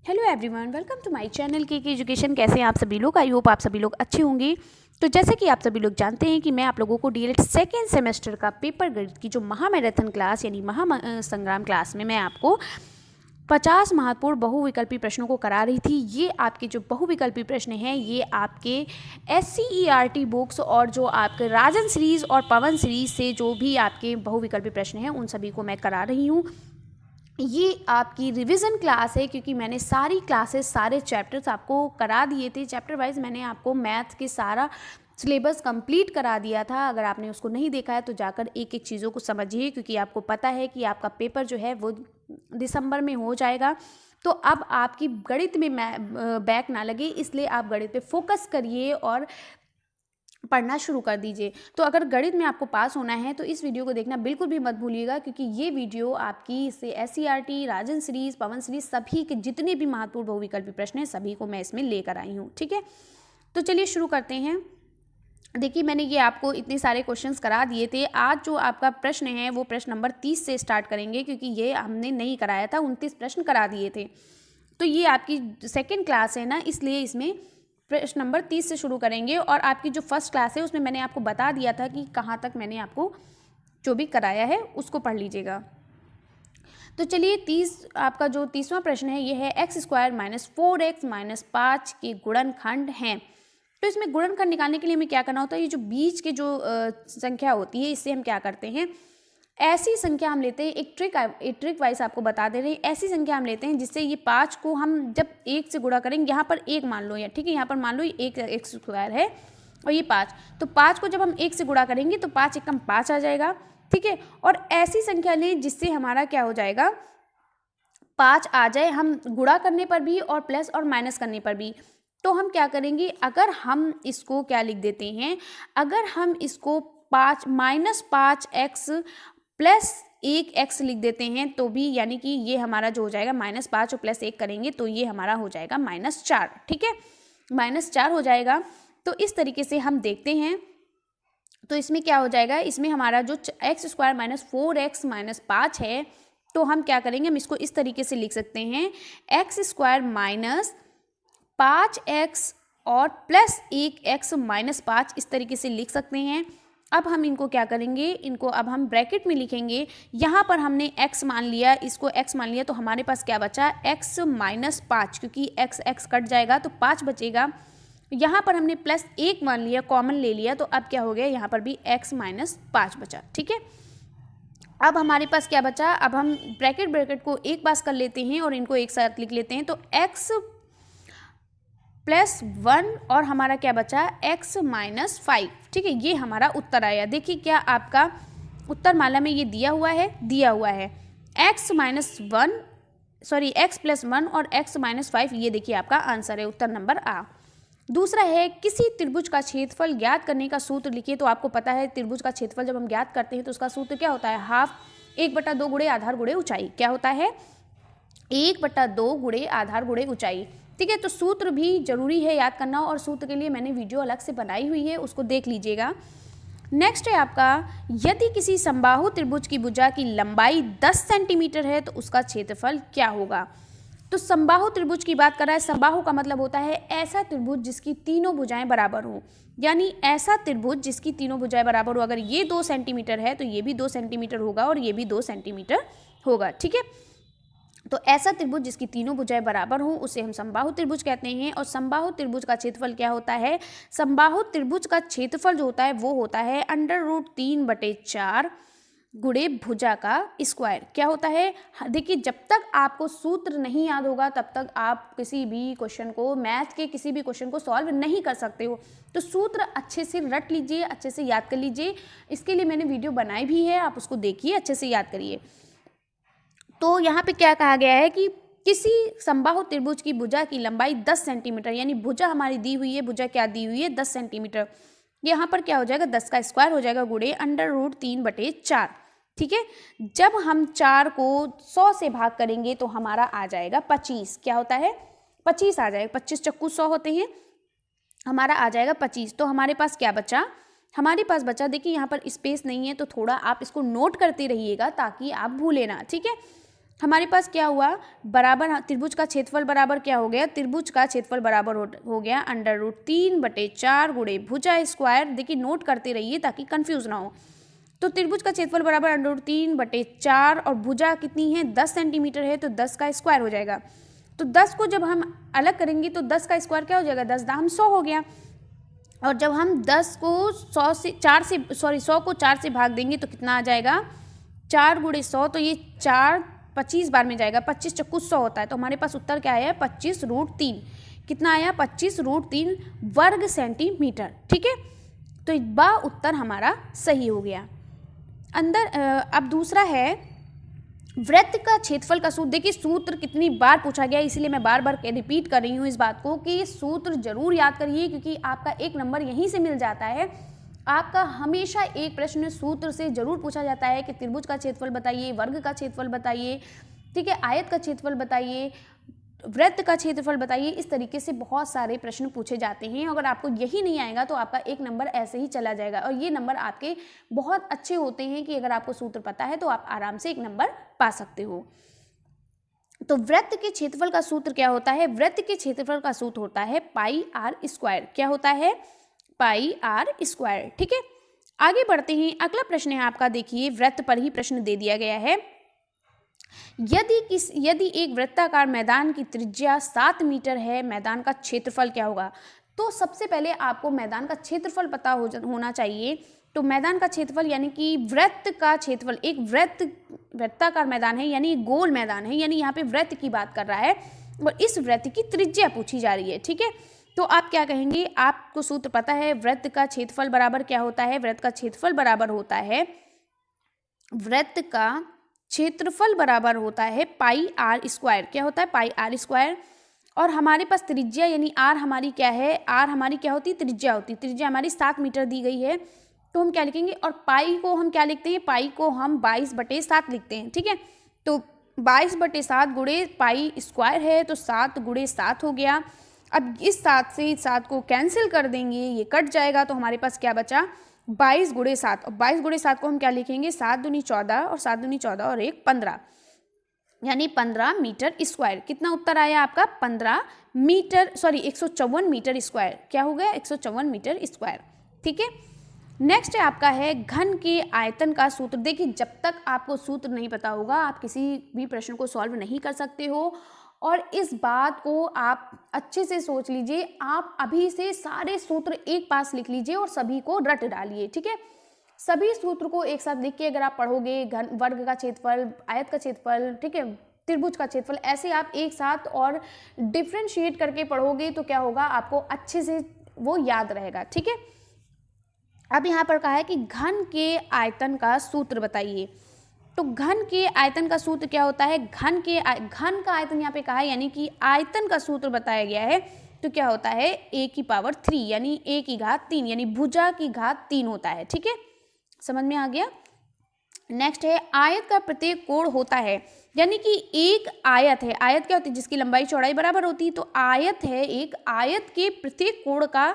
Hello everyone, welcome to my channel K education. कैसे हैं आप सभी लोग? आई होप आप सभी लोग अच्छे होंगे। तो जैसे कि आप सभी लोग जानते हैं कि मैं आप लोगों को डीएलएड सेकेंड सेमेस्टर का पेपर गणित की जो महामैराथन क्लास यानी महासंग्राम क्लास में मैं आपको 50 महत्वपूर्ण बहुविकल्पी प्रश्नों को करा रही थी। ये आपके जो बहुविकल्पी प्रश्न हैं ये आपके SCERT बुक्स और जो आपके राजन सीरीज़ और पवन सीरीज़ से जो भी आपके बहुविकल्पी प्रश्न हैं उन सभी को मैं करा रही हूँ। ये आपकी रिवीजन क्लास है क्योंकि मैंने सारी क्लासेस सारे चैप्टर्स आपको करा दिए थे। चैप्टर वाइज मैंने आपको मैथ के सारा सिलेबस कंप्लीट करा दिया था। अगर आपने उसको नहीं देखा है तो जाकर एक एक चीज़ों को समझिए, क्योंकि आपको पता है कि आपका पेपर जो है वो दिसंबर में हो जाएगा। तो अब आपकी गणित में बैक ना लगे, इसलिए आप गणित पे फोकस करिए और पढ़ना शुरू कर दीजिए। तो अगर गणित में आपको पास होना है तो इस वीडियो को देखना बिल्कुल भी मत भूलिएगा, क्योंकि ये वीडियो आपकी इससे SCERT, राजन सीरीज़, पवन सीरीज़ सभी के जितने भी महत्वपूर्ण बहुविकल्पी प्रश्न हैं सभी को मैं इसमें लेकर आई हूँ। ठीक है, तो चलिए शुरू करते हैं। देखिए, मैंने ये आपको इतने सारे क्वेश्चंस करा दिए थे। आज जो आपका प्रश्न है वो प्रश्न नंबर 30 से स्टार्ट करेंगे, क्योंकि ये हमने नहीं कराया था। 29 प्रश्न करा दिए थे। तो ये आपकी सेकेंड क्लास है ना, इसलिए इसमें प्रश्न नंबर 30 से शुरू करेंगे। और आपकी जो फर्स्ट क्लास है उसमें मैंने आपको बता दिया था कि कहाँ तक मैंने आपको जो भी कराया है उसको पढ़ लीजिएगा। तो चलिए, आपका जो 30वां प्रश्न है ये है x² - 4x - 5 के गुणनखंड हैं। तो इसमें गुणनखंड निकालने के लिए हमें क्या करना होता है, ये जो बीच के जो संख्या होती है इससे हम क्या करते हैं, ऐसी संख्या हम लेते हैं। एक ट्रिक वाइज आपको बता दे रहे हैं। ऐसी संख्या हम लेते हैं जिससे ये 5 को हम जब 1 से गुणा करेंगे, यहाँ पर 1 मान लो, या ठीक है यहाँ पर मान लो ये 1 x² है और ये 5, तो 5 को जब हम 1 से गुणा करेंगे तो 5 एकम 5 आ जाएगा। ठीक है, और ऐसी संख्या लें जिससे हमारा क्या हो जाएगा, 5 आ जाए, हम गुणा करने पर भी और प्लस और माइनस करने पर भी। तो हम क्या करेंगे, अगर हम इसको क्या लिख देते हैं, अगर हम इसको 5 -5x प्लस 1x लिख देते हैं तो भी, यानी कि ये हमारा जो हो जाएगा -5 और प्लस 1 करेंगे तो ये हमारा हो जाएगा -4। ठीक है, -4 हो जाएगा। तो इस तरीके से हम देखते हैं। तो इसमें क्या हो जाएगा, इसमें हमारा जो x² - 4x - 5 है, तो हम क्या करेंगे, हम इसको इस तरीके से लिख सकते हैं, x² - 5x और प्लस 1x - 5, इस तरीके से लिख सकते हैं। अब हम इनको क्या करेंगे, इनको अब हम ब्रैकेट में लिखेंगे। यहाँ पर हमने x मान लिया, इसको x मान लिया, तो हमारे पास क्या बचा, x - 5, क्योंकि x कट जाएगा तो 5 बचेगा। यहाँ पर हमने प्लस 1 मान लिया, कॉमन ले लिया, तो अब क्या हो गया, यहाँ पर भी x - 5 बचा। ठीक है, अब हमारे पास क्या बचा, अब हम ब्रैकेट को एक पास कर लेते हैं और इनको एक साथ लिख लेते हैं। तो x + 1 और हमारा क्या बचा, x - 5। ठीक है, ये हमारा उत्तर आया। देखिए क्या आपका उत्तर माला में ये दिया हुआ है x + 1 और x - 5, ये देखिए आपका आंसर है, उत्तर नंबर आ। दूसरा है, किसी त्रिभुज का क्षेत्रफल ज्ञात करने का सूत्र लिखिए। तो आपको पता है त्रिभुज का क्षेत्रफल जब हम ज्ञात करते हैं तो उसका सूत्र क्या होता है, हाफ 1/2 गुणे आधार गुणे ऊंचाई। क्या होता है, 1/2 गुणे आधार गुणे ऊंचाई। ठीक है, तो सूत्र भी जरूरी है याद करना, और सूत्र के लिए मैंने वीडियो अलग से बनाई हुई है, उसको देख लीजिएगा। नेक्स्ट है आपका, यदि किसी समबाहु त्रिभुज की भुजा की लंबाई 10 सेंटीमीटर है तो उसका क्षेत्रफल क्या होगा। तो समबाहु त्रिभुज की बात कर रहा है। समबाहु का मतलब होता है ऐसा त्रिभुज जिसकी तीनों भुजाएं बराबर हो, यानी ऐसा त्रिभुज जिसकी तीनों भुजाएं बराबर हो। अगर ये 2 सेंटीमीटर है तो ये भी 2 सेंटीमीटर होगा और ये भी 2 सेंटीमीटर होगा। ठीक है, तो ऐसा त्रिभुज जिसकी तीनों भुजाएं बराबर हो उसे हम समबाहु त्रिभुज कहते हैं। और समबाहु त्रिभुज का क्षेत्रफल क्या होता है, समबाहु त्रिभुज का क्षेत्रफल जो होता है वो होता है √3/4 गुणे भुजा का स्क्वायर। क्या होता है, देखिए जब तक आपको सूत्र नहीं याद होगा तब तक आप किसी भी क्वेश्चन को, मैथ के किसी भी क्वेश्चन को सॉल्व नहीं कर सकते हो। तो सूत्र अच्छे से रट लीजिए, अच्छे से याद कर लीजिए। इसके लिए मैंने वीडियो बनाई भी है, आप उसको देखिए, अच्छे से याद करिए। तो यहाँ पे क्या कहा गया है कि किसी समबाहु त्रिभुज की भुजा की लंबाई 10 सेंटीमीटर, यानी भुजा हमारी दी हुई है, भुजा क्या दी हुई है, 10 सेंटीमीटर। यहाँ पर क्या हो जाएगा, 10 का स्क्वायर हो जाएगा गुणे √3/4। ठीक है, जब हम 4 को 100 से भाग करेंगे तो हमारा आ जाएगा 25। क्या होता है, 25 आ जाएगा। 25 चक्कू 100 होते हैं, हमारा आ जाएगा 25। तो हमारे पास क्या बचा, हमारे पास बचा, देखिए यहाँ पर स्पेस नहीं है तो थोड़ा आप इसको नोट करते रहिएगा ताकि आप भूले ना। ठीक है, हमारे पास क्या हुआ, बराबर त्रिभुज का क्षेत्रफल बराबर क्या हो गया, त्रिभुज का क्षेत्रफल बराबर हो गया √3/4 गुणे भुजा स्क्वायर। देखिए नोट करते रहिए ताकि कंफ्यूज ना हो। तो त्रिभुज का क्षेत्रफल बराबर √3/4 और भुजा कितनी है 10 सेंटीमीटर है, तो 10 का स्क्वायर हो जाएगा। तो 10 को जब हम अलग करेंगे तो 10 का स्क्वायर क्या हो जाएगा, 10 दाम 100 हो गया। और जब हम 10 को 100 को 4 से भाग देंगे तो कितना आ जाएगा, 4 गुणे 100, तो ये 4 25 बार में जाएगा, 25 चक्कू 100 होता है। तो हमारे पास उत्तर क्या आया, 25√3। कितना आया, 25√3 वर्ग सेंटीमीटर। ठीक है, तो बा उत्तर हमारा सही हो गया। अब दूसरा है वृत्त का क्षेत्रफल का सूत्र। देखिए सूत्र कितनी बार पूछा गया, इसलिए मैं बार बार रिपीट कर रही हूँ इस बात को कि ये सूत्र जरूर याद करिए, क्योंकि आपका 1 नंबर यहीं से मिल जाता है। आपका हमेशा एक प्रश्न सूत्र से जरूर पूछा जाता है कि त्रिभुज का क्षेत्रफल बताइए, वर्ग का क्षेत्रफल बताइए, ठीक है, आयत का क्षेत्रफल बताइए, वृत्त का क्षेत्रफल बताइए। इस तरीके से बहुत सारे प्रश्न पूछे जाते हैं। अगर आपको यही नहीं आएगा तो आपका 1 नंबर ऐसे ही चला जाएगा। और ये नंबर आपके बहुत अच्छे होते हैं कि अगर आपको सूत्र पता है तो आप आराम से 1 नंबर पा सकते हो। तो वृत्त के क्षेत्रफल का सूत्र क्या होता है, वृत्त के क्षेत्रफल का सूत्र होता है πr²। क्या होता है, πr²। ठीक है, आगे बढ़ते हैं। अगला प्रश्न है आपका, देखिए वृत्त पर ही प्रश्न दे दिया गया है। यदि एक वृत्ताकार मैदान की त्रिज्या 7 मीटर है, मैदान का क्षेत्रफल क्या होगा। तो सबसे पहले आपको मैदान का क्षेत्रफल पता होना चाहिए। तो मैदान का क्षेत्रफल यानी कि वृत्त का क्षेत्रफल, एक वृत्ताकार मैदान है यानी गोल मैदान है, यानी यहाँ पे वृत्त की बात कर रहा है और इस वृत्त की त्रिज्या पूछी जा रही है। ठीक है, तो आप क्या कहेंगे, आपको सूत्र पता है, वृत्त का क्षेत्रफल बराबर क्या होता है, वृत्त का क्षेत्रफल बराबर होता है, वृत्त का क्षेत्रफल बराबर होता है πr²। क्या होता है, πr²। और हमारे पास त्रिज्या यानी r हमारी क्या है, r हमारी क्या होती है, त्रिज्या होती है। त्रिज्या हमारी 7 मीटर दी गई है, तो हम क्या लिखेंगे, और पाई को हम क्या लिखते हैं, पाई को हम 22/7 लिखते हैं। ठीक है, तो 22/7 गुणे π² है, तो 7 गुणे 7 हो गया। अब इस 7 से 7 को कैंसिल कर देंगे, ये कट जाएगा, तो हमारे पास क्या बचा, 22 गुणे 7। और 22 गुणे 7 को हम क्या लिखेंगे, 7 दूनी 14 और 7 दूनी 14 और 1 15, यानी 15 मीटर स्क्वायर। कितना उत्तर आया आपका, 15 मीटर, सॉरी 154 मीटर स्क्वायर। क्या हो गया, 154 मीटर स्क्वायर। ठीक है, नेक्स्ट है आपका है घन के आयतन का सूत्र। देखिए जब तक आपको सूत्र नहीं पता होगा आप किसी भी प्रश्न को सॉल्व नहीं कर सकते हो, और इस बात को आप अच्छे से सोच लीजिए। आप अभी से सारे सूत्र एक पास लिख लीजिए और सभी को रट डालिए। ठीक है, सभी सूत्र को एक साथ लिख के अगर आप पढ़ोगे, घन, वर्ग का क्षेत्रफल, आयत का क्षेत्रफल, ठीक है, त्रिभुज का क्षेत्रफल, ऐसे आप एक साथ और डिफ्रेंशिएट करके पढ़ोगे तो क्या होगा, आपको अच्छे से वो याद रहेगा। ठीक है, अब यहाँ पर कहा है कि घन के आयतन का सूत्र बताइए। तो घन के आयतन का सूत्र क्या होता है, घन का आयतन यहाँ पे कहा है, यानी कि आयतन का सूत्र बताया गया है। तो क्या होता है, a⁻³ यानी a⁻3 यानी भुजा की घात 3 होता है। ठीक है, समझ में आ गया। नेक्स्ट है आयत का प्रत्येक कोण होता है, यानी कि एक आयत है, आयत क्या होती है, जिसकी लंबाई चौड़ाई बराबर होती है। तो आयत है, एक आयत के प्रत्येक कोण का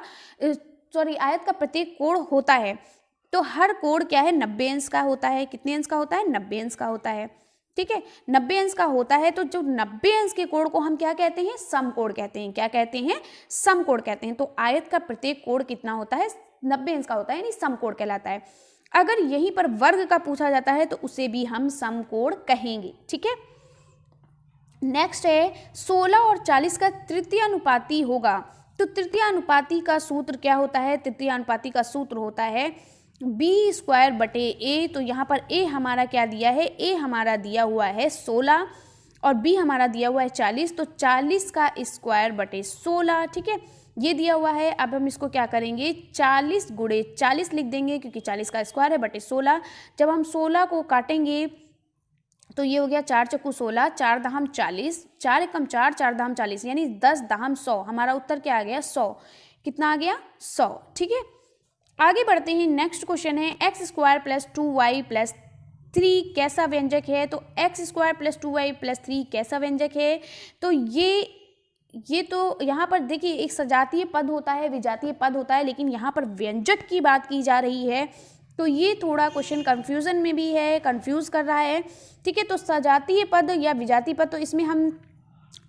आयत का प्रत्येक कोण होता है। तो हर कोण क्या है, 90 अंश का होता है। कितने अंश का होता है, 90 अंश का होता है। ठीक है, 90 अंश का होता है। तो जो 90 अंश के कोण को हम क्या कहते हैं, समकोण कहते हैं। क्या कहते हैं, समकोण कहते हैं। तो आयत का प्रत्येक कोण कितना होता है, 90 अंश का होता है, यानी समकोण कहलाता है। अगर यहीं पर वर्ग का पूछा जाता है तो उसे भी हम समकोण कहेंगे। ठीक है, नेक्स्ट है 16 और 40 का तृतीयानुपाती होगा। तो तृतीयानुपाती का सूत्र क्या होता है, तृतीयानुपाती का सूत्र होता है b²/a। तो यहाँ पर a हमारा क्या दिया है, a हमारा दिया हुआ है 16 और b हमारा दिया हुआ है 40। तो 40 का स्क्वायर/16। ठीक है, ये दिया हुआ है। अब हम इसको क्या करेंगे, 40 गुणे 40 लिख देंगे, क्योंकि 40 का स्क्वायर है बटे 16। जब हम 16 को काटेंगे तो ये हो गया 4 चक्कू 16, 4 दहम 40, 4 एकम 4, 4 दहम 40, यानी 10 दहम 100। हमारा उत्तर क्या आ गया, 100। कितना आ गया, 100। ठीक है, आगे बढ़ते हैं। नेक्स्ट क्वेश्चन है x² + 2y + 3 कैसा व्यंजक है। तो x² + 2y + 3 कैसा व्यंजक है। तो ये तो यहाँ पर देखिए एक सजातीय पद होता है, विजातीय पद होता है, लेकिन यहाँ पर व्यंजक की बात की जा रही है। तो ये थोड़ा क्वेश्चन कंफ्यूजन में भी है, कंफ्यूज कर रहा है। ठीक है, तो सजातीय पद या विजातीय पद, तो इसमें हम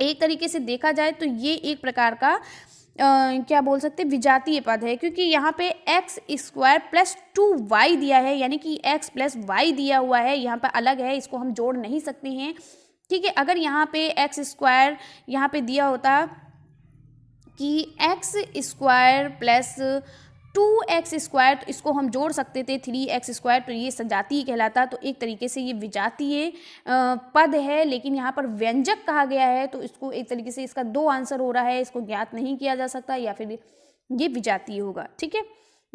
एक तरीके से देखा जाए तो ये एक प्रकार का क्या बोल सकते हैं, विजातीय पद है, क्योंकि यहाँ पे एक्स स्क्वायर प्लस 2y दिया है, यानी कि x प्लस वाई दिया हुआ है, यहाँ पर अलग है, इसको हम जोड़ नहीं सकते हैं। ठीक है, अगर यहाँ पे एक्स स्क्वायर यहाँ पे दिया होता कि x square plus 2x square, तो इसको हम जोड़ सकते थे 3x स्क्वायर, तो ये सजातीय कहलाता। तो एक तरीके से ये विजातीय पद है, लेकिन यहाँ पर व्यंजक कहा गया है, तो इसको एक तरीके से इसका 2 आंसर हो रहा है, इसको ज्ञात नहीं किया जा सकता, या फिर ये विजातीय होगा। ठीक है,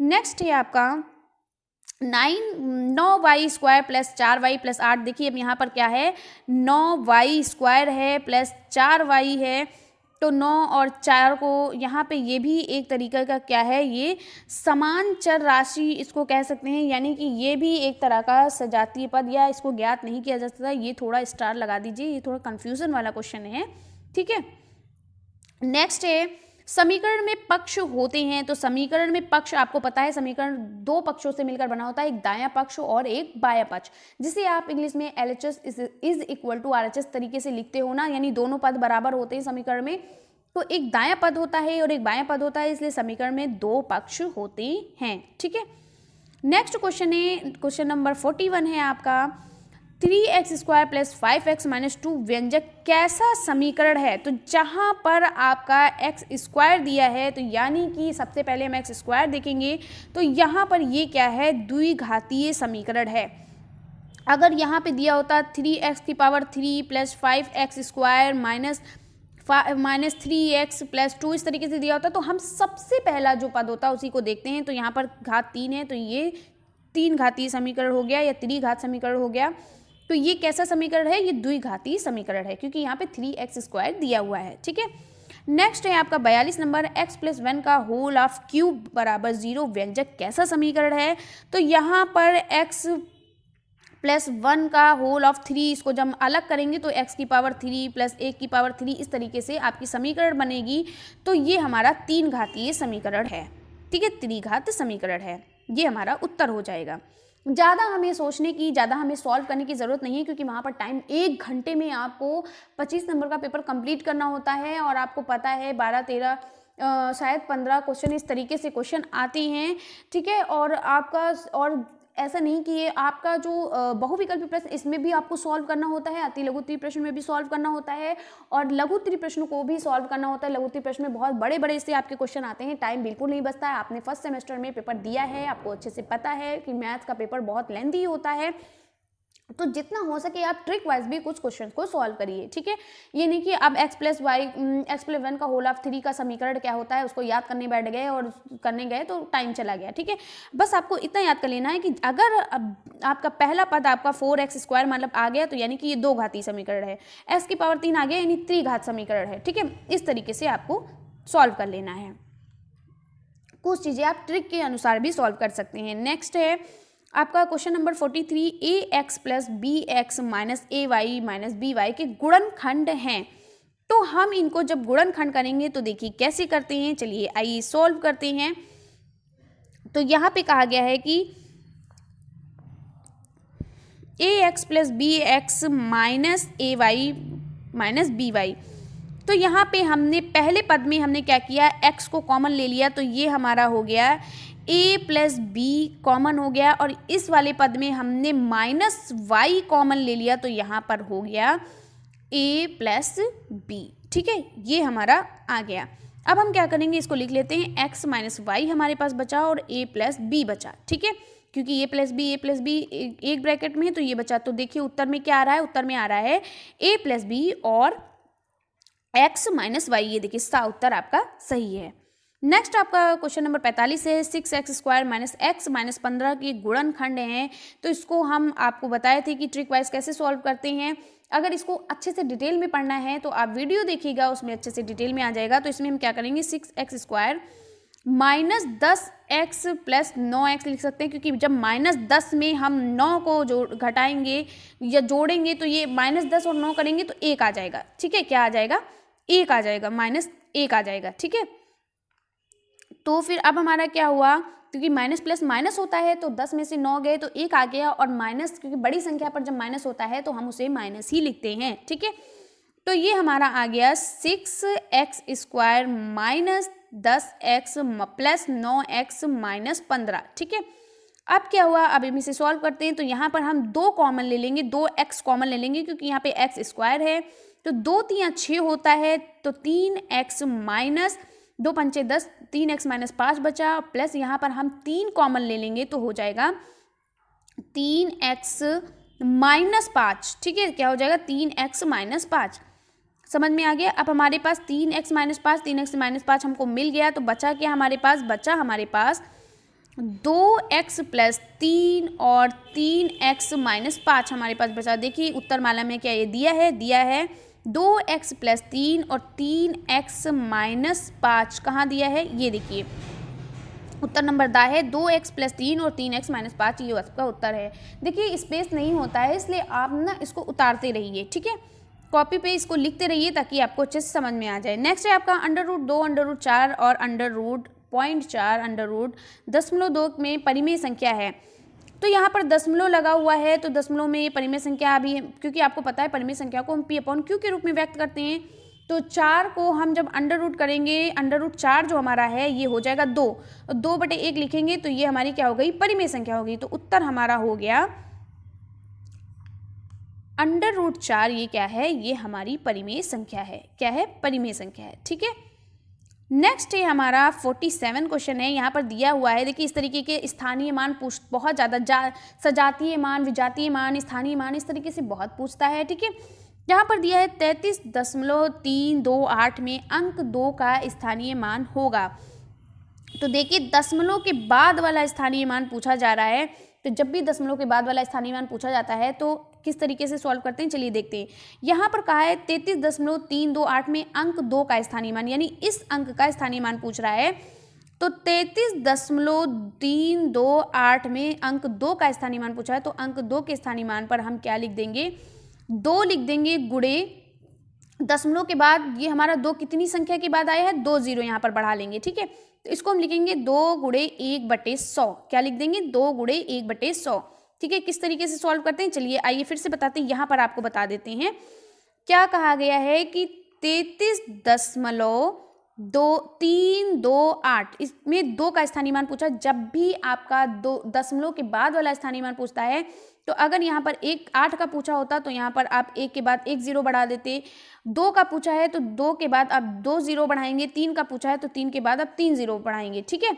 नेक्स्ट है आपका 9y square plus 4y plus 8। देखिए अब यहाँ पर क्या है, 9y स्क्वायर है प्लस 4y है, तो 9 और 4 को यहाँ पे ये भी एक तरीका का क्या है, ये समान चर राशि इसको कह सकते हैं, यानी कि ये भी एक तरह का सजातीय पद, या इसको ज्ञात नहीं किया जा सकता। ये थोड़ा स्टार लगा दीजिए, ये थोड़ा कंफ्यूजन वाला क्वेश्चन है। ठीक है, नेक्स्ट है समीकरण में पक्ष होते हैं। तो समीकरण में पक्ष आपको पता है, समीकरण 2 पक्षों से मिलकर बना होता है, एक दायां पक्ष और एक बायां पक्ष, जिसे आप इंग्लिश में LHS is equal to RHS तरीके से लिखते हो ना, यानी दोनों पद बराबर होते हैं समीकरण में। तो एक दायां पद होता है और एक बायां पद होता है, इसलिए समीकरण में 2 पक्ष होते हैं। ठीक है, नेक्स्ट क्वेश्चन है, क्वेश्चन नंबर 41 है आपका, 3x square plus 5x minus 2 व्यंजक कैसा समीकरण है। तो जहाँ पर आपका x स्क्वायर दिया है, तो यानी कि सबसे पहले हम x स्क्वायर देखेंगे, तो यहाँ पर ये क्या है, द्विघातीय समीकरण है। अगर यहाँ पे दिया होता 3x की power 3 plus 5x square minus 3x plus 2, इस तरीके से दिया होता, तो हम सबसे पहला जो पद होता है उसी को देखते हैं। तो यहाँ पर घात 3 है, तो ये 3 घातीय समीकरण हो गया या त्रिघात समीकरण हो गया। तो ये कैसा समीकरण है, ये द्विघातीय समीकरण है, क्योंकि यहाँ पे 3x स्क्वायर दिया हुआ है। ठीक है, नेक्स्ट है आपका 42 नंबर, x प्लस 1 का होल ऑफ क्यूब बराबर 0 व्यंजक कैसा समीकरण है। तो यहाँ पर x प्लस 1 का होल ऑफ 3, इसको जब हम अलग करेंगे तो x की पावर 3 प्लस 1 की पावर 3, इस तरीके से आपकी समीकरण बनेगी। तो ये हमारा 3 घातीय समीकरण है। ठीक है, त्रिघात समीकरण है, ये हमारा उत्तर हो जाएगा। ज़्यादा हमें सोचने की, ज़्यादा हमें सॉल्व करने की ज़रूरत नहीं है, क्योंकि वहाँ पर टाइम 1 घंटे में आपको 25 नंबर का पेपर कंप्लीट करना होता है, और आपको पता है 12-13 शायद 15 क्वेश्चन इस तरीके से क्वेश्चन आते हैं। ठीक है, और आपका, और ऐसा नहीं कि ये आपका जो बहुविकल्पी प्रश्न, इसमें भी आपको सॉल्व करना होता है, अति लघु प्रश्न में भी सॉल्व करना होता है, और लघु प्रश्नों को भी सॉल्व करना होता है। लघु प्रश्न में बहुत बड़े बड़े इससे आपके क्वेश्चन आते हैं, टाइम बिल्कुल नहीं बचता है। आपने फर्स्ट सेमेस्टर में पेपर दिया है, आपको अच्छे से पता है कि मैथ्स का पेपर बहुत लेंथी होता है, तो जितना हो सके आप ट्रिक वाइज भी कुछ क्वेश्चन को सॉल्व करिए। ठीक है, ये नहीं कि अब x प्लस 1 का होल ऑफ 3 का समीकरण क्या होता है उसको याद करने बैठ गए और करने गए तो टाइम चला गया। ठीक है, बस आपको इतना याद कर लेना है कि अगर आपका पहला पद आपका 4x स्क्वायर मतलब आ गया, तो यानी कि ये 2 घातीय समीकरण है, x की पावर 3 आ गया यानी त्रिघात समीकरण है। ठीक है, इस तरीके से आपको सॉल्व कर लेना है। कुछ चीज़ें आप ट्रिक के अनुसार भी सॉल्व कर सकते हैं। नेक्स्ट है आपका question number 43, ax plus bx minus ay minus by के गुणनखंड हैं। तो हम इनको जब गुणनखंड करेंगे तो देखिए कैसे करते हैं, चलिए आइए सॉल्व करते हैं। तो यहाँ पे कहा गया है कि ax plus bx minus ay minus by। तो यहाँ पे हमने पहले पद में हमने क्या किया, x को कॉमन ले लिया, तो ये हमारा हो गया a प्लस बी कॉमन हो गया, और इस वाले पद में हमने माइनस y कॉमन ले लिया, तो यहाँ पर हो गया a प्लस बी। ठीक है, ये हमारा आ गया। अब हम क्या करेंगे, इसको लिख लेते हैं, x माइनस वाई हमारे पास बचा और a प्लस बी बचा। ठीक है, क्योंकि a प्लस बी एक ब्रैकेट में है तो ये बचा। तो देखिए उत्तर में क्या आ रहा है, उत्तर में आ रहा है a प्लस बी और x माइनस वाई। ये देखिए सा उत्तर आपका सही है। नेक्स्ट आपका क्वेश्चन नंबर 45 है, 6x square minus x minus 15 के गुणनखंड हैं। तो इसको हम आपको बताए थे कि ट्रिक वाइज कैसे सॉल्व करते हैं। अगर इसको अच्छे से डिटेल में पढ़ना है तो आप वीडियो देखिएगा, उसमें अच्छे से डिटेल में आ जाएगा। तो इसमें हम क्या करेंगे, 6x square minus 10x plus 9x लिख सकते हैं, क्योंकि जब माइनस 10 में हम 9 को घटाएंगे या जोड़ेंगे तो ये माइनस 10 और 9 करेंगे तो 1 आ जाएगा। ठीक है, क्या आ जाएगा, 1 आ जाएगा, -1 आ जाएगा। ठीक है, तो फिर अब हमारा क्या हुआ, क्योंकि माइनस प्लस माइनस होता है तो 10 में से 9 गए तो 1 आ गया, और माइनस क्योंकि बड़ी संख्या पर जब माइनस होता है तो हम उसे माइनस ही लिखते हैं। ठीक है, तो ये हमारा आ गया 6x² minus 10x plus 9x minus 15। ठीक है, अब क्या हुआ, अब हम इसे सॉल्व करते हैं। तो यहाँ पर हम 2 कॉमन ले लेंगे, 2x कॉमन ले लेंगे क्योंकि यहाँ पे x² है, तो 2 3 6 होता है, तो 3x माइनस 2 पंचे 10, 3x माइनस 5 बचा, प्लस यहाँ पर हम 3 कॉमन ले लेंगे तो हो जाएगा 3x माइनस 5। ठीक है, क्या हो जाएगा 3x माइनस 5। समझ में आ गया। अब हमारे पास 3x माइनस 5, 3x माइनस 5 हमको मिल गया, तो बचा क्या हमारे पास, बचा हमारे पास 2x प्लस 3 और 3x माइनस 5 हमारे पास बचा। देखिए उत्तर माला में क्या ये दिया है 2x प्लस 3 और 3x माइनस 5 कहाँ दिया है, ये देखिए उत्तर नंबर दा है 2x प्लस 3 और 3x माइनस 5, ये उसका उत्तर है। देखिए स्पेस नहीं होता है, इसलिए आप ना इसको उतारते रहिए। ठीक है, कॉपी पे इसको लिखते रहिए ताकि आपको अच्छे से समझ में आ जाए। नेक्स्ट है आपका √2, √4 और √0.4 √0.2 में परिमेय संख्या है। तो यहाँ पर दशमलव लगा हुआ है, तो दशमलव में परिमेय संख्या अभी है, क्योंकि आपको पता है परिमेय संख्या को हम p/q के रूप में व्यक्त करते हैं। तो 4 को हम जब अंडर रूट करेंगे, √4 जो हमारा है ये हो जाएगा 2, 2/1 लिखेंगे तो ये हमारी क्या हो गई, परिमेय संख्या हो गई। तो उत्तर हमारा हो गया √4। ये क्या है, ये हमारी परिमेय संख्या है। क्या है, परिमेय संख्या है। ठीक है, नेक्स्ट है हमारा 47 क्वेश्चन है। यहाँ पर दिया हुआ है, देखिए इस तरीके के स्थानीय मान बहुत ज़्यादा सजातीय मान, विजातीय मान, स्थानीय मान, इस तरीके से बहुत पूछता है। ठीक है, यहाँ पर दिया है 33.328 में अंक 2 का स्थानीय मान होगा। तो देखिए दशमलव के बाद वाला स्थानीय मान पूछा जा रहा है, तो जब भी दशमलव के बाद वाला स्थानीय मान पूछा जाता है तो किस तरीके से सॉल्व करते हैं, चलिए देखते हैं। यहाँ पर कहा है 33.328 में अंक 2 का स्थानीय मान, यानी इस अंक का स्थानीय मान पूछ रहा है। तो 33.328 में अंक 2 का स्थानीय मान पूछा है, तो अंक 2 के स्थानीय मान पर हम क्या लिख देंगे, 2 लिख देंगे गुणे दशमलव के बाद, ये हमारा 2 कितनी संख्या के बाद आया है, 2 0 यहाँ पर बढ़ा लेंगे। ठीक है, तो इसको हम लिखेंगे 2 गुणे 1/100। क्या लिख देंगे, 2 गुणे 1/100। ठीक है, किस तरीके से सॉल्व करते हैं, चलिए आइए फिर से बताते हैं। यहाँ पर आपको बता देते हैं क्या कहा गया है कि 33.328 इसमें 2 का स्थानीय मान पूछा। जब भी आपका 2 दशमलव के बाद वाला स्थानीय मान पूछता है, तो अगर यहाँ पर 8 का पूछा होता तो यहाँ पर आप 1 के बाद 1 0 बढ़ा देते, 2 का पूछा है तो 2 के बाद आप 2 0 बढ़ाएंगे, 3 का पूछा है तो 3 के बाद आप 3 0 बढ़ाएंगे। ठीक है,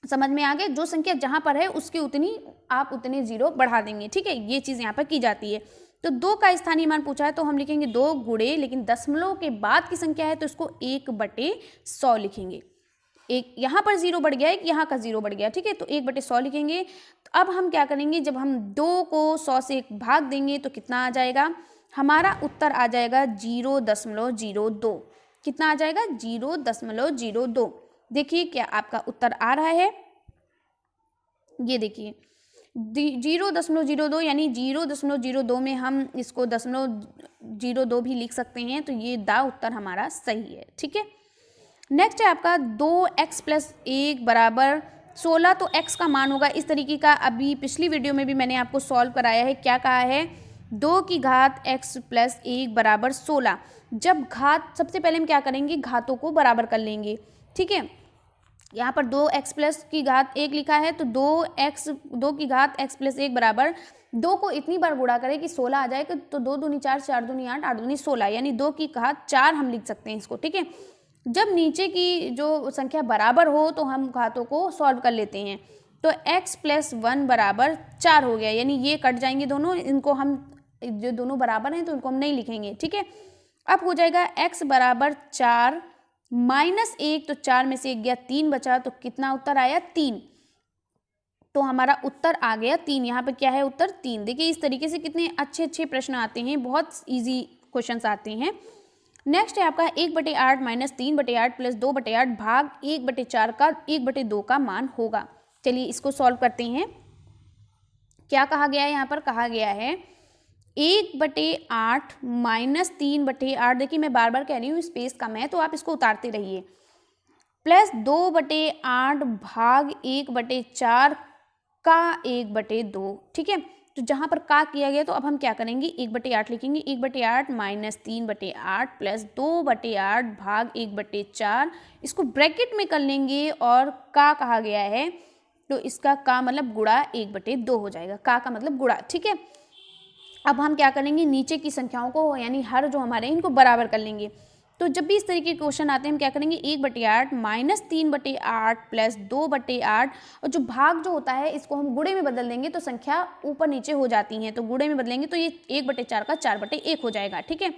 समझ में आ गया, जो संख्या जहाँ पर है उसके उतने 0 बढ़ा देंगे। ठीक है, ये चीज़ यहाँ पर की जाती है। तो 2 का स्थानीय मान पूछा है तो हम लिखेंगे 2 गुणे, लेकिन दशमलव के बाद की संख्या है तो इसको 1/100 लिखेंगे। एक यहाँ पर 0 बढ़ गया है, यहाँ का 0 बढ़ गया। ठीक है, तो 1/100 लिखेंगे। तो अब हम क्या करेंगे, जब हम 2 को 100 से भाग देंगे तो कितना आ जाएगा, हमारा उत्तर आ जाएगा 0.02। कितना आ जाएगा, 0.02। देखिए क्या आपका उत्तर आ रहा है, ये देखिए 0.02, यानी 0.02 में हम इसको 0.02 भी लिख सकते हैं। तो ये दा उत्तर हमारा सही है। ठीक है, नेक्स्ट है आपका 2x प्लस 1 बराबर 16। तो x का मान होगा इस तरीके का, अभी पिछली वीडियो में भी मैंने आपको सॉल्व कराया है। क्या कहा है, 2 की घात x प्लस 1 बराबर 16। जब घात, सबसे पहले हम क्या करेंगे, घातों को बराबर कर लेंगे। ठीक है, यहाँ पर 2x प्लस की घात 1 लिखा है, तो 2 की घात x प्लस 1 बराबर 2 को इतनी बार गुणा करें कि 16 आ जाए। तो 2 दूनी 4, 4 दूनी 8, 8 दूनी 16, यानी 2 की घात 4 हम लिख सकते हैं इसको। ठीक है, जब नीचे की जो संख्या बराबर हो तो हम घातों को सॉल्व कर लेते हैं। तो x प्लस 1 बराबर 4 हो गया, यानी ये कट जाएंगे दोनों, इनको हम, जो दोनों बराबर हैं तो इनको हम नहीं लिखेंगे। ठीक है, अब हो जाएगा x बराबर 4 माइनस 1, तो 4 में से 1 गया, 3 बचा, तो कितना उत्तर आया, 3। तो हमारा उत्तर आ गया 3। यहाँ पे क्या है, उत्तर 3। देखिए इस तरीके से कितने अच्छे अच्छे प्रश्न आते हैं, बहुत इजी क्वेश्चंस आते हैं। नेक्स्ट है आपका 1/8 माइनस 3/8 प्लस 2/8 भाग 1/4 का 1/2 का मान होगा। चलिए इसको सॉल्व करते हैं। क्या कहा गया है, यहाँ पर कहा गया है 1/8 माइनस 3/8। देखिए मैं बार बार कह रही हूँ स्पेस कम है तो आप इसको उतारते रहिए। प्लस 2/8 भाग 1/4 का 1/2। ठीक है, तो जहाँ पर का किया गया तो अब हम क्या करेंगे, 1/8 लिखेंगे। 1/8 माइनस 3/8 प्लस 2/8 भाग 1/4, इसको ब्रैकेट में कर लेंगे और का कहा गया है तो इसका का मतलब गुणा 1/2 हो जाएगा। का मतलब गुणा। ठीक है, अब हम क्या करेंगे, नीचे की संख्याओं को यानी हर जो हमारे इनको बराबर कर लेंगे। तो जब भी इस तरीके के क्वेश्चन आते हैं हम क्या करेंगे, 1/8 माइनस 3/8 प्लस 2/8 और जो भाग जो होता है इसको हम गुणे में बदल देंगे तो संख्या ऊपर नीचे हो जाती हैं, तो गुणे में बदलेंगे तो ये 1/4 का 4/1 हो जाएगा। ठीक है,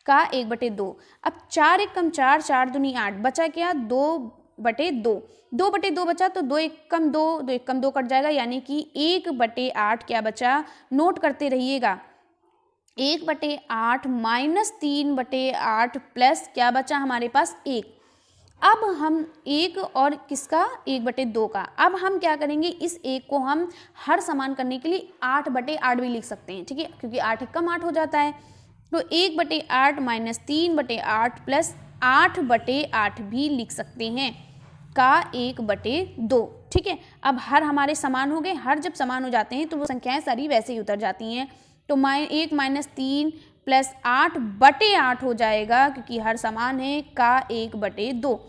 का 1/2। अब 4 1 कम 4, 4 दूनी 8, बचा क्या 2/2। 2/2 बचा तो 2 1 कम 2, 2 1 कम 2 कट जाएगा, यानी कि 1/8 क्या बचा, नोट करते रहिएगा, 1/8 माइनस 3/8 प्लस क्या बचा हमारे पास 1। अब हम 1 और किसका 1/2 का, अब हम क्या करेंगे, इस 1 को हम हर समान करने के लिए 8/8 भी लिख सकते हैं। ठीक है, क्योंकि 8 कम 8 हो जाता है, तो 1/8 माइनस 3/8 प्लस 8/8 भी लिख सकते हैं, का 1/2। ठीक है, अब हर हमारे समान हो गए, हर जब समान हो जाते हैं तो वो संख्याएं सारी वैसे ही उतर जाती हैं, तो 1 माइनस 3 प्लस 8/8 हो जाएगा, क्योंकि हर समान है, का 1/2।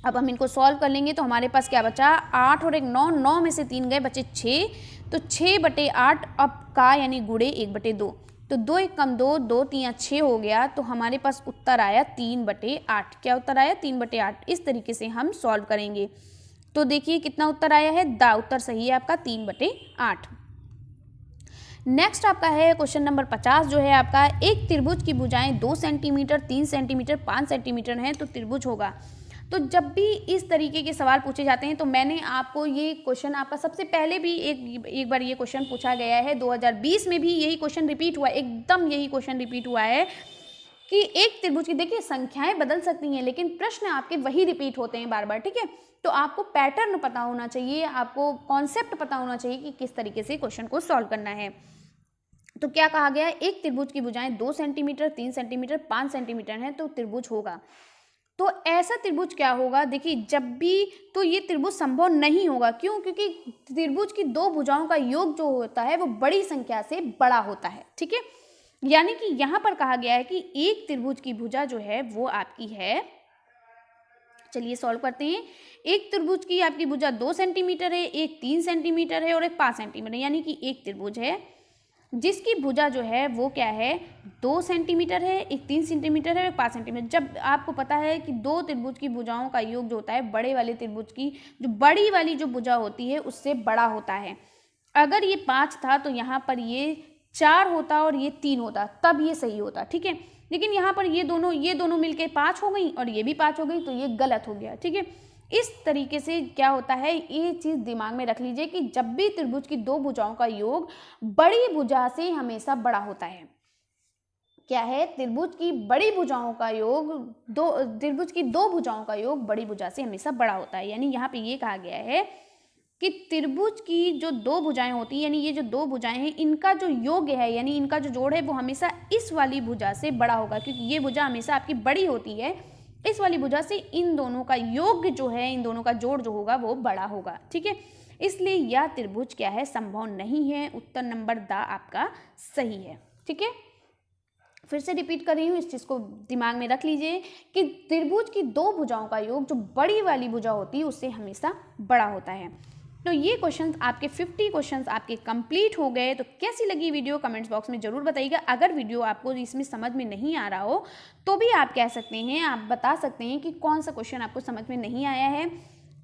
अब हम इनको सॉल्व कर लेंगे तो हमारे पास क्या बचा, 8 और 1 9, 9 में से 3 गए, बचे 6, तो 6/8 अब का यानी गुणे 1/2, तो 2 1 कम 2, 2 3 6 हो गया, तो हमारे पास उत्तर आया 3/8। क्या उत्तर आया, 3/8। इस तरीके से हम सॉल्व करेंगे। तो देखिए कितना उत्तर आया है, दा उत्तर सही है आपका 3/8। नेक्स्ट आपका है क्वेश्चन नंबर 50, जो है आपका एक त्रिभुज की भुजाएं 2 सेंटीमीटर, 3 सेंटीमीटर, 5 सेंटीमीटर हैं तो त्रिभुज होगा। तो जब भी इस तरीके के सवाल पूछे जाते हैं तो मैंने आपको ये क्वेश्चन आपका सबसे पहले भी एक बार ये क्वेश्चन पूछा गया है, 2020 में भी यही क्वेश्चन रिपीट हुआ, एकदम यही क्वेश्चन रिपीट हुआ है कि एक त्रिभुज की, देखिए संख्याएं बदल सकती हैं लेकिन प्रश्न आपके वही रिपीट होते हैं बार बार। ठीक है, तो आपको पैटर्न पता होना चाहिए, आपको कॉन्सेप्ट पता होना चाहिए कि किस तरीके से क्वेश्चन को सॉल्व करना है। तो क्या कहा गया है, एक त्रिभुज की भुजाएं 2 सेंटीमीटर, 3 सेंटीमीटर, 5 सेंटीमीटर है तो त्रिभुज होगा। तो ऐसा त्रिभुज क्या होगा, देखिए जब भी, तो ये त्रिभुज संभव नहीं होगा। क्यों, क्योंकि त्रिभुज की दो भुजाओं का योग जो होता है वो बड़ी संख्या से बड़ा होता है। ठीक है, यानी कि यहां पर कहा गया है कि एक त्रिभुज की भुजा जो है वो आपकी है, चलिए सॉल्व करते हैं। एक त्रिभुज की आपकी भुजा 2 सेंटीमीटर है, एक 3 सेंटीमीटर है और एक 5 सेंटीमीटर, यानी कि एक त्रिभुज है जिसकी भुजा जो है वो क्या है, 2 सेंटीमीटर है, एक 3 सेंटीमीटर है और 5 सेंटीमीटर। जब आपको पता है कि दो त्रिभुज की भुजाओं का योग जो होता है बड़े वाले त्रिभुज की जो बड़ी वाली जो भुजा होती है उससे बड़ा होता है। अगर ये 5 था तो यहाँ पर ये 4 होता और ये 3 होता, तब ये सही होता। ठीक है, लेकिन यहाँ पर ये दोनों मिलके 5 हो गई और ये भी 5 हो गई, तो ये गलत हो गया। ठीक है, इस तरीके से क्या होता है, ये चीज़ दिमाग में रख लीजिए कि जब भी त्रिभुज की दो भुजाओं का योग बड़ी भुजा से हमेशा बड़ा होता है। क्या है, त्रिभुज की बड़ी भुजाओं का योग त्रिभुज की दो भुजाओं का योग बड़ी भुजा से हमेशा बड़ा होता है। यानी यहाँ पे ये कहा गया है कि त्रिभुज की जो दो भुजाएं होती हैं, यानी ये जो दो भुजाएं हैं इनका जो योग है, यानी इनका जो जोड़ है वो हमेशा इस वाली भुजा से बड़ा होगा, क्योंकि ये भुजा हमेशा आपकी बड़ी होती है। इस वाली भुजा से इन दोनों का योग जो है, इन दोनों का जोड़ जो होगा वो बड़ा होगा। ठीक है, इसलिए यह त्रिभुज क्या है, संभव नहीं है। उत्तर नंबर द आपका सही है। ठीक है, फिर से रिपीट कर रही हूँ, इस चीज़ को दिमाग में रख लीजिए कि त्रिभुज की दो भुजाओं का योग जो बड़ी वाली भुजा होती है उससे हमेशा बड़ा होता है। तो ये क्वेश्चंस आपके 50 क्वेश्चंस आपके कंप्लीट हो गए। तो कैसी लगी वीडियो कमेंट्स बॉक्स में ज़रूर बताइएगा। अगर वीडियो आपको इसमें समझ में नहीं आ रहा हो तो भी आप कह सकते हैं, आप बता सकते हैं कि कौन सा क्वेश्चन आपको समझ में नहीं आया है।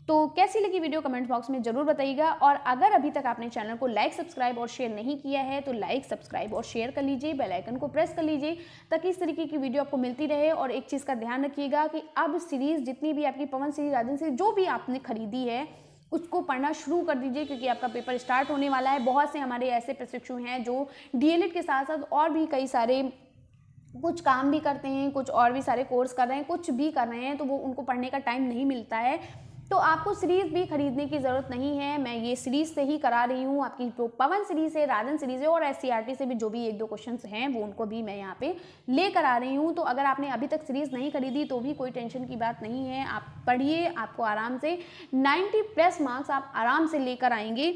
तो कैसी लगी वीडियो कमेंट्स बॉक्स में ज़रूर बताइएगा। और अगर अभी तक आपने चैनल को लाइक, सब्सक्राइब और शेयर नहीं किया है तो लाइक, सब्सक्राइब और शेयर कर लीजिए, बेल आइकन को प्रेस कर लीजिए ताकि इस तरीके की वीडियो आपको मिलती रहे। और एक चीज़ का ध्यान रखिएगा कि अब सीरीज़ जितनी भी आपकी पवन सीरीज, राजन सीरीज जो भी आपने खरीदी है उसको पढ़ना शुरू कर दीजिए, क्योंकि आपका पेपर स्टार्ट होने वाला है। बहुत से हमारे ऐसे प्रशिक्षु हैं जो डीएलएड के साथ साथ और भी कई सारे कुछ काम भी करते हैं, कुछ और भी सारे कोर्स कर रहे हैं, कुछ भी कर रहे हैं, तो वो उनको पढ़ने का टाइम नहीं मिलता है। तो आपको सीरीज़ भी खरीदने की ज़रूरत नहीं है, मैं ये सीरीज़ से ही करा रही हूँ। आपकी जो पवन सीरीज़ है, राजन सीरीज़ है और एससीईआरटी से भी जो भी 1-2 क्वेश्चंस हैं वो उनको भी मैं यहाँ पे लेकर आ रही हूँ। तो अगर आपने अभी तक सीरीज़ नहीं खरीदी तो भी कोई टेंशन की बात नहीं है, आप पढ़िए, आपको आराम से 90+ मार्क्स आप आराम से लेकर आएंगे।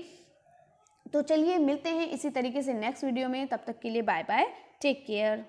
तो चलिए मिलते हैं इसी तरीके से नेक्स्ट वीडियो में, तब तक के लिए बाय बाय, टेक केयर।